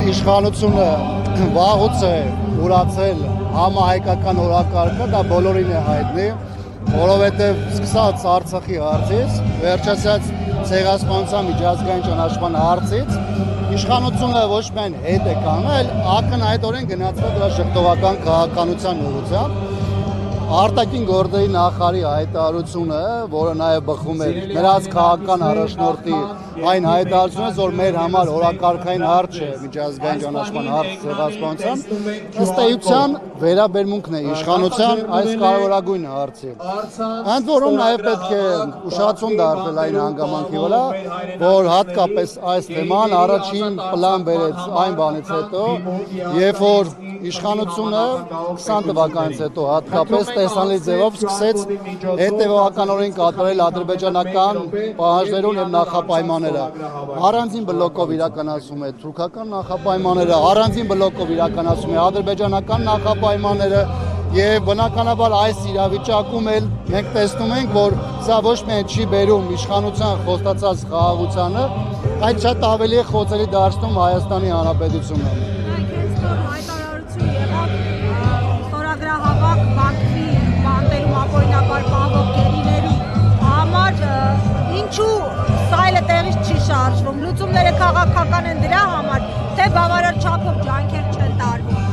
իշխանությունը վաղուց է ուրացել համահայկական օրակարգը, դա բոլորին է հայտնի, որովհետև սկսած Արցախի հարցից, վերջացած ցեղասպանության միջազգային ճանաչման հարցից, իշխանությունը ոչ միայն հետ է կանգնել, ակնհայտորեն գնացել դրա ժխտողական քաղաքականության ուղղությամբ։ Արտաքին գործերի նախարարի հայտարարությունը, որը նաև բխում է նրանց քաղաքական առաջնորդի այն հայտարարությունը, որ մեր համար օրակարգային հարց է միջազգային ճանաչման հարց ցեղասպանության, ըստ էության վերաբերմունքն է իշխանության այս կարևորագույն հարցի։ Ընդ որում նաև պետք է ուշադրություն դարձնել այն հանգամանքի վրա, որ հատկապես այս թեման առաջին պլան բերեց այն բանից հետո, երբ որ իշխանությունը 20 թվականից հետո հատկապես տեսանելի ձևով սկսեց հետևողականորեն կատարել ադրբեջանական պահանջներուն եւ նախապայմանները։ Առանձին բլոկով իրականացում է թուրքական նախապայմանները, առանձին բլոկով իրականացում է ադրբեջանական նախապայմանները եւ բնականաբար այս իրավիճակում էլ մենք տեսնում ենք, որ սա ոչ միայն չի բերում իշխանության խոստացած խաղաղությանը, այլ շատ ավելի խոցելի դարձնում Հայաստանի Հանրապետությունը։ Ստորագրահավաք Բաքվի բանտերում ապօրինաբար պահվող գերիների համար ինչու սա էլ տեղից չի շարժվում, լուծումները քաղաքական են դրա համար, թե բավարար չափով ջանքեր չեն տարվում։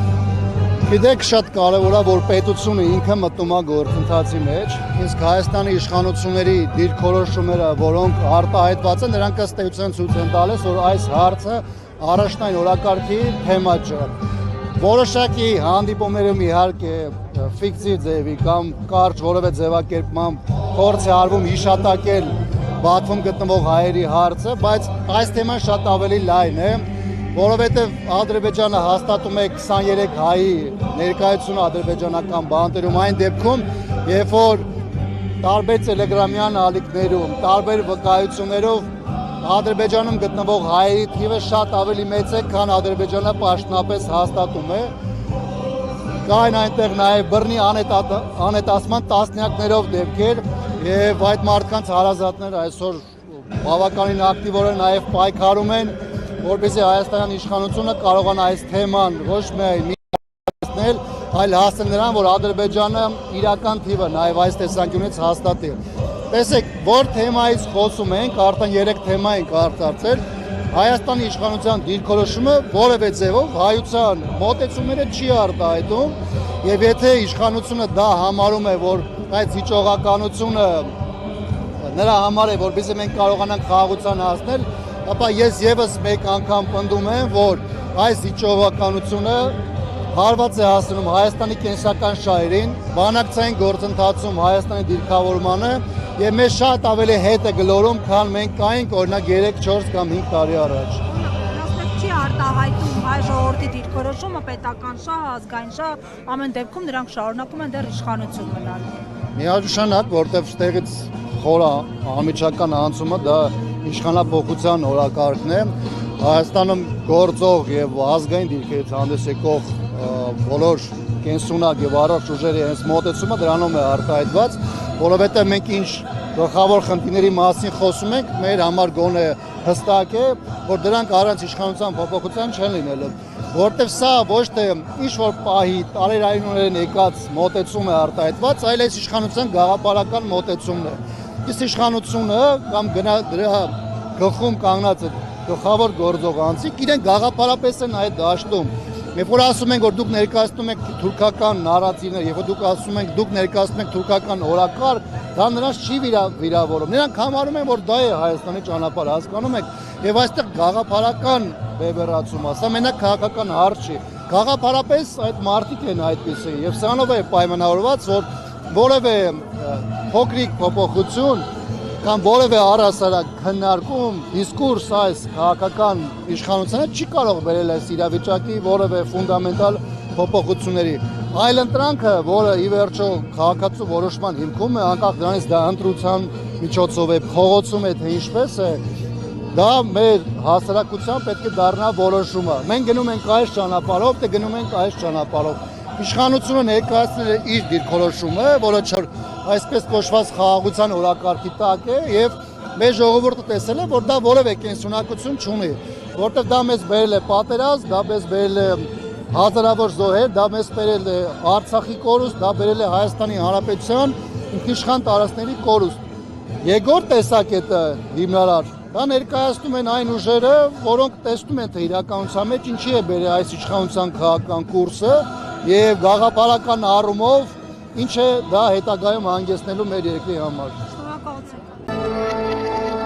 Գիտեք, շատ կարևոր է, որ պետությունը ինքը մտնում է գործընթացի մեջ, իսկ Հայաստանի իշխանությունների դիրքորոշումները, որոնք արտահայտված են, նրանք ըստ էության ցույց են տալիս, որ այս հարցը առաջնային օրակարգի թեմա չէ։ Որոշակի հանդիպումներում իհարկե ֆիկցիվ ձևի կամ կարճ որևէ ձևակերպմամբ փորձ է արվում հիշատակել Բաքվում գտնվող հայերի հարցը, բայց այս թեման շատ ավելի լայն է, որովհետև Ադրբեջանը հաստատում է 23 հայի ներկայությունը ադրբեջանական բանտերում այն դեպքում, երբ որ տարբեր տելեգրամյան ալիքներում, տարբեր վկայություններով Ադրբեջանում գտնվող հայերի թիվը շատ ավելի մեծ է, քան Ադրբեջանը պաշտոնապես հաստատում է։ Կային այնտեղ նաև բռնի անհետացման տասնյակներով դեպքեր եւ այդ մարդկանց հարազատները այսօր բավականին ակտիվորեն նաև պայքարում են, որպեսզի Հայաստանյան իշխանությունը կարողանա այս թեման ոչ միայն միացնել, այլ հասնել նրան, որ Ադրբեջանը իրական թիվը նաև այս տեսանկյունից հաստատի։ Տեսեք, որ թեմայից խոսում ենք, արդեն 3 թեմա ենք արտացել, Հայաստանի իշխանության դիրքորոշումը որևէ ձևով հայության մոտեցումները չի արտահայտում, եւ եթե իշխանությունը դա համարում է, որ այս հիճողականությունը նրա համար է, որպեսզի մենք կարողանանք խաղաղության հասնել, ապա ես եւս մեկ անգամ պնդում եմ, որ այս հիճողականությունը հարված է հասնում Հայաստանի կենսական շահերին, բանակցային գործընթացում Հայաստանի դիրքավորմանը եւ մեզ շատ ավելի հետ է գլորում, քան մենք կայինք օրինակ 3, 4 կամ 5 տարի առաջ։ Հստակ չի արտահայտում հայ ժողովրդի դիրքորոշումը, պետական շահ, ազգային շահ, ամեն դեպքում նրանք շարունակում են դեռ իշխանություն մնալ։ Միանշանակ, որտեղ ստեղից խորը անմիջական անցումը դա իշխանապողության օրակարգն է, Հայաստանում գործող եւ ազգային դիրքերից հանդես եկող բոլոր կենսունակ եւ առողջ ուժերի հենց մոտեցումը դրանով է արտահայտված, որովհետեւ մենք ինչ գլխավոր խնդիրների մասին խոսում ենք, մեր համար գոնե հստակ է, որ դրանք առանց իշխանության փոփոխության չեն լինելու, որովհետեւ սա ոչ թե ինչ որ պահի տարերայինորեն եկած մոտեցում է արտահայտված, այլ այս իշխանության գաղափարական մոտեցումն է։ Իսկ իշխանությունը կամ դրա գլխում կանգնած գլխավոր գործող անձիկ իրեն գաղափարապես են այդ դաշտում։ Երբ որ ասում ենք, որ դուք ներկայացնում եք թուրքական նարատիվներ, երբ որ դուք ասում եք, դուք ներկայացնում եք թուրքական օրակարգ, դա նրանց չի վիրավորում։ Նրանք համարում են, որ դա է Հայաստանի ճանապարհը, հասկանում եք, եւ այստեղ գաղափարական բևեռացում, սա մենակ քաղաքական հարց չի։ Գաղափարապես այդ մարդիկ են այդպիսի, եւ սրանով է պայմանավորված, որ որևէ փոքրիկ փոփոխություն կամ որևէ առհասարակ քննարկում, դիսկուրս այս քաղաքական իշխանությունը չի կարող բերել այս իրավիճակի որևէ ֆունդամենտալ փոփոխությունների։ Այլ ընտրանքը, որը ի վերջո քաղաքացու որոշման հիմքում է, անկախ դրանից դա ընտրության միջոցով է, փողոցում է, թե ինչպես է, դա մեր հասարակության պետք է դառնա որոշումը։ Մենք գնում ենք այս ճանապարհով, թե գնում ենք այս ճանապարհով։ Իշխանությունը ներկայացնել է իր դիրքորոշումը, որը այսպես կոչված խաղաղության օրակարգի տակ է եւ մեր ժողովուրդը տեսել է, որ դա որևէ կենսունակություն չունի։ որտեղ դա մեզ բերել է պատերազմ, դա մեզ բերել է հազարավոր զոհեր, դա մեզ բերել է Արցախի կորուստ, դա բերել է Հայաստանի Հանրապետության ինքնիշխան տարածքների կորուստ։ Երկրորդ տեսակետը հիմնարար, դա ներկայացնում են այն ուժերը, որոնք տեսնում են, թե իրականության մեջ ինչի է բերել այս իշխանության քաղաքական կուրսը եւ գաղափարական առումով ինչ է դա հետագայում հանգեցնելու մեր երկրի համար։ Շնորհակալություն։